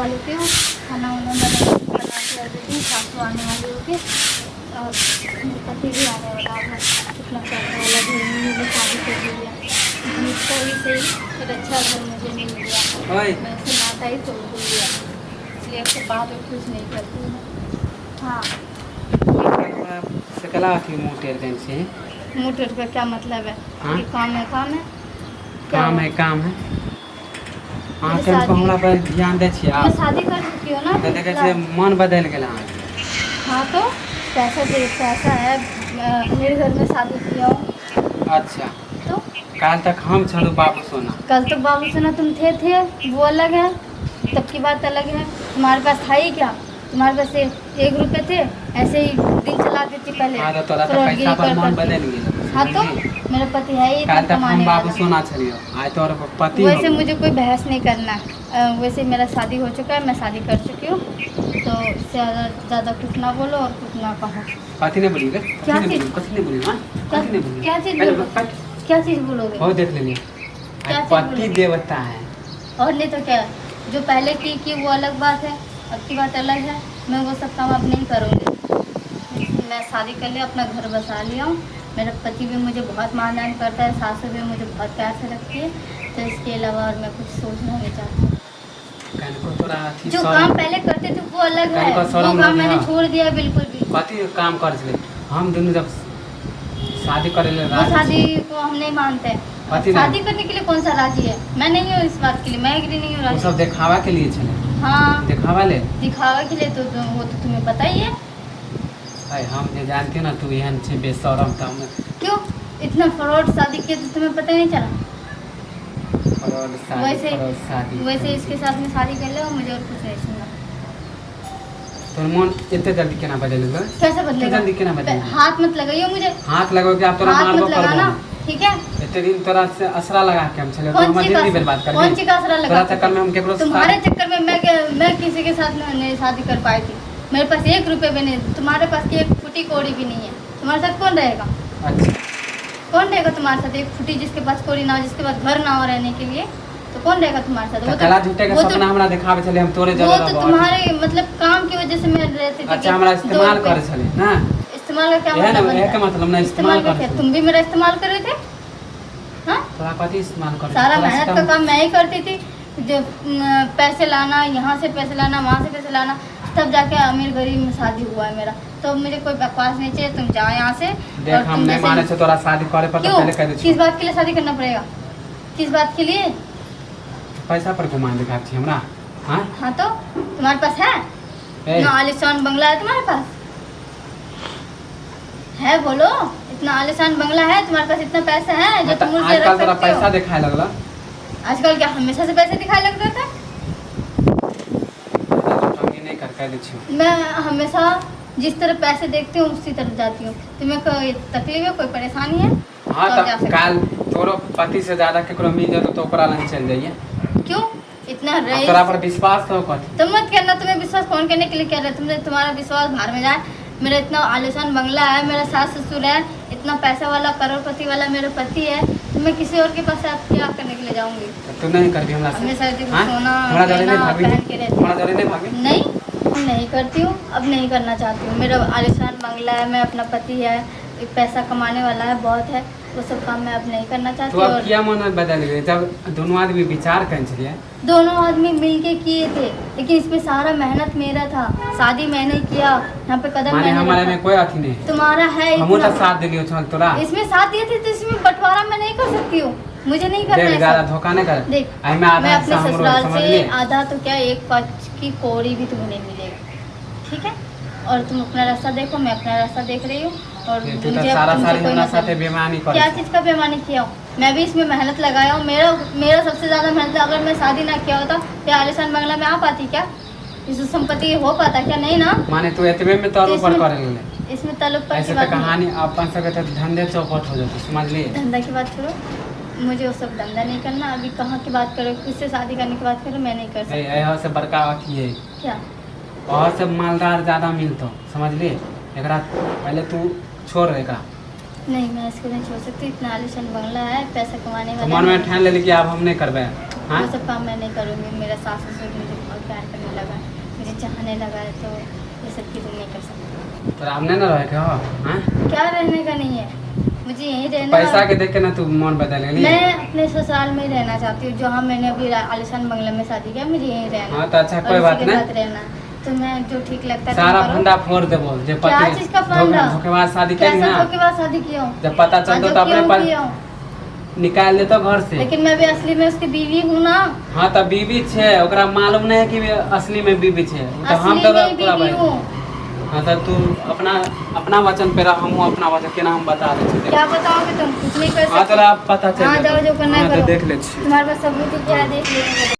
लेती हूँ, खाना वाना बना कर देती हूँ। सासू आने वाली होगी और मेरे पति भी आने वाला है। इतना पैसा वाला घर में मुझे शादी कर दी है, इसका ही सही फिर अच्छा घर मुझे मिल गया। मैं इसे नाता ही तोड़ दूँगी, इसलिए उसके बाद में कुछ नहीं करती हूँ। हाँ, सकला की मोटर से मोटर का क्या मतलब है? हाँ? ये काम है, काम है, काम है, काम है। मेरी के शादी- हमरा पर ध्यान दे छियै मैं आप शादी कर चुकी हूँ ना। तो देखे छियै मन बदल गेल अहाँ। हाँ तो पैसा है, मेरे घर में शादी किया हूँ। अच्छा, तो कल तक हम छलू बाबू सोना। कल तो बाबू सोना तुम थे वो अलग है, तब की बात अलग है। तुम्हारे पास था ही क्या? तुम्हारे पास 1 रुपये थे, ऐसे ही दिन चला देती पहले। हाँ तो तोरा तो फ्रॉडगिरी पैसा पर कर मन करके। बदल गेल। हाँ तो मेरा पति है ही कल इतना तक हम कमाने बाबू वाला। सोना छलियो, आज तोर पति हो वैसे गेल। मुझे कोई बहस नहीं करना है। वैसे मेरा शादी हो चुका है, मैं शादी कर चुकी हूँ, तो इससे ज़्यादा कुछ ना बोलो और कुछ ना कहो। कथी ने बोली गे? क्या चीज़? कथी ने बोली? हां कथी ने बोली? क्या चीज़ पहले बोलो? कट। क्या चीज़ बोलोगे? हो देख लेनी। क्या चीज़ पति बोलोगे? देवता है। और नहीं तो क्या, जो पहले की वो अलग बात है, अब की बात अलग है। मैं वो सब काम अब नहीं करूँगी। मैं शादी कर लिया, अपना घर बसा लिया हूँ। मेरा पति भी मुझे बहुत मान करता है, सासू भी मुझे बहुत प्यार से रखती है, तो इसके अलावा और मैं कुछ सोचना नहीं चाहती। कल को तोरा अथी जो काम पहले करते थे वो अलग है, कल को वो शरम काम लगे मैंने हाँ। छोड़ दिया बिल्कुल भी। कथी काम कर छले? हम दोनों जब शादी करे ले वो राजी शादी को हम नहीं मानते हैं। कथी शादी करने के लिए कौन सा राजी है? मैं नहीं हूँ इस बात के लिए, मैं एग्री नहीं हूँ वो राजी। सब दिखावा के लिए छले। हाँ, दिखावा ले। दिखावे के लिए तो वो तो तुम्हें पता ही है। भाई हम जे जानते ना तू एहन छे बेशरम त हम क्यों इतना फ्रॉड शादी किया तो तुम्हें पता नहीं चला? फ्रॉड शादी वैसे इसके साथ में शादी कर ले और मुझे और कुछ नहीं सुनना। तो मन इतने जल्दी केना बदल गए? कैसे बदलेगा? जल्दी केना बदल? हाथ मत लगाइए मुझे, हाथ लगो कि आप तोरा हाथ मारबो मत लगाना, करबो। ठीक है? इतने दिन तोरा से असरा लगा के हम चले तो कौन हम सी जिंदगी बर्बाद कर कौन सी का असरा लगा? तोरा चक्कर में हम केकरो तुम्हारे चक्कर में मैं किसी के साथ नहीं शादी कर पाई थी। मेरे पास 1 रुपये भी नहीं, तुम्हारे पास की 1 फुटी कौड़ी भी नहीं है। तुम्हारे साथ कौन रहेगा? अच्छा कौन रहेगा तुम्हारे साथ? 1 फुटी जिसके पास कौड़ी ना हो, जिसके पास घर ना हो रहने के लिए, तो कौन रहेगा तुम्हारे साथ? तो कला झूठे का सपना हमरा दिखावे चले हम तोरे जरे वो तो तुम्हारे मतलब काम की वजह से मैं रहती थी। अच्छा हमरा इस्तेमाल करे चले ना। इस्तेमाल का क्या यह ना मतलब? यह का मतलब ना इस्तेमाल इस्तेमाल का क्या? कर। तुम भी मेरा इस्तेमाल कर रहे थे? हाँ, तोरा कथी इस्तेमाल कर? सारा मेहनत का काम मैं ही करती थी। जो पैसे लाना, यहाँ से पैसे लाना, वहाँ से पैसे लाना, तब जाके अमीर गरीब में शादी हुआ है मेरा। तो मुझे कोई बकवास नहीं चाहिए, तुम जाओ यहाँ से। देख हम नहीं माने से तोरा शादी करे पर तो क्यों? पहले कह दे। किस बात के लिए शादी करना पड़ेगा? किस बात के लिए? पैसा पर घुमान दिखा छी हमरा। हां हाँ तो तुम्हारे पास है इतना आलिशान बंगला है? तुम्हारे पास है? बोलो, इतना आलिशान बंगला है तुम्हारे पास? इतना पैसा है जो तुम मुझसे रख आजकल तोरा सकते पैसा हो? दिखाए लगला। आजकल क्या हमेशा से पैसे दिखाई लगता था? हम ये नहीं कर कह दे छी। मैं हमेशा जिस तरह पैसे देखती हूँ उसी तरह जाती हूँ। तुम्हें कोई तकलीफ है, कोई परेशानी है? हां तो जा तो सकते काल तोरो पति से ज्यादा केकरो मिल जातो तो ओकरा लंग चल जाइए। क्यों इतना अब रईस? तोरा पर विश्वास तो कथी? तुम मत करना, तुम्हें विश्वास कौन करने के लिए कह रहे? तुमने तुम्हारा विश्वास बाहर में जाए। मेरा इतना आलिशान बंगला है, मेरा सास ससुर है, इतना पैसा वाला करोड़पति वाला मेरा पति है, तो मैं किसी और के पास आप क्या करने के लिए जाऊंगी? तू नहीं करबी हमरा से? हमेशा देखो हाँ? सोना हमरा जरे नहीं गहना भाभी। पहन के रहती हमरा जरे नहीं भाभी। नहीं, नहीं करती हूँ, अब नहीं करना चाहती हूँ। मेरा आलिशान बंगला है, मैं अपना पति है, एक पैसा कमाने वाला है, बहुत है, वो सब काम मैं अब नहीं करना चाहती। तो अब और क्या मन बदल गए जब दोनों आदमी विचार कर छलिए? दोनों आदमी मिलके किए थे, लेकिन इसमें सारा मेहनत मेरा था। शादी मैंने किया, यहाँ पे कदम माने मैंने हमारे रखा। में कोई अथी नहीं। तुम्हारा है हम तो इतना, साथ दिलियो चल तोरा। इसमें साथ दिए थे तो इसमें बंटवारा मैं नहीं कर सकती हूँ, मुझे नहीं करना देख है ज्यादा सब। धोखा नहीं कर। देख आई में मैं आधा अपने हिस्सा हमरो ससुराल समझ से लिए। आधा तो क्या 1 की कौड़ी भी तुम्हें नहीं मिलेगा, ठीक है? और तुम अपना रास्ता देखो, मैं अपना रास्ता देख रही हूँ। और तू तो मुझे सारा तुमसे सारी कोई हमरा मतलब साथे बेईमानी कर। क्या चीज़ का बेईमानी किया हूँ? मैं भी इसमें मेहनत लगाया हूँ। मेरा सबसे ज़्यादा मेहनत, अगर मैं शादी ना किया होता तो आलिशान बंगला में आ पाती क्या? इस संपत्ति हो पाता क्या? नहीं ना। माने तू एतबे में तौर ऊपर इसमें- करे ले। इसमें ताल्लुक पर ऐसे की तो बात नहीं। कहानी अपन सब के धंधे चौपट हो जाते समझ लिए। धंधा की बात करो, मुझे वो सब धंधा नहीं करना। अभी कहाँ की बात करो, किससे शादी करने की बात करो, मैं नहीं कर सकती। ऐ से बड़का अथी है क्या? और सब मालदार ज्यादा मिलतो समझ लिए। एकरा पहले तू छोड़ एकरा नहीं, मैं इसको नहीं छोड़ सकती। इतना आलिशान बंगला है, पैसा कमाने तो वाला मन में है। ठान ले कि अब हम नहीं करबे। हाँ वो सब काम मैं नहीं करूँगी। मेरा सास ससुर मुझे बहुत प्यार करने लगा, मुझे चाहने लगा है, तो ये सब चीज़ें नहीं कर सकती। तो हमने ना रहे के हो। हाँ क्या रहने का नहीं है, मुझे यहीं रहना। पैसा के देख के ना तू मन बदल गई। मैं अपने ससुराल में ही रहना चाहती हूँ, जहाँ मैंने अभी आलिशान बंगले में शादी किया, मुझे यहीं रहना। हाँ तो अच्छा, और कोई इसी बात के नहीं। साथ रहना। तो मैं जो ठीक लगता है सारा तुम करो। फंडा फोड़ देबो जे क्या पति चीज़ का फंडा? धोखेबाज शादी क्या करी सब ना, के बाद शादी किया हूँ? जब पता चलतो तो अपने पर किया हूँ। निकाल देतो घर से। लेकिन मैं भी असली में उसकी बीवी हूँ ना। हाँ तो बीबी छे, ओकरा मालूम नहीं है कि असली में बीबी छे। तो हम असली तो में पूरा बीवी भाई। हूँ। हाँ तो तू अपना वचन पे रह, हम अपना वचन के नाम बता दे छी। क्या बताओगे तुम? कुछ नहीं कर हाँ सकते। तो अब पता चल हाँ, जाता। जाओ जो करना है हाँ, तो करो। देख ले छी। तुम्हारे पास सबूत है, क्या देख लेंगे।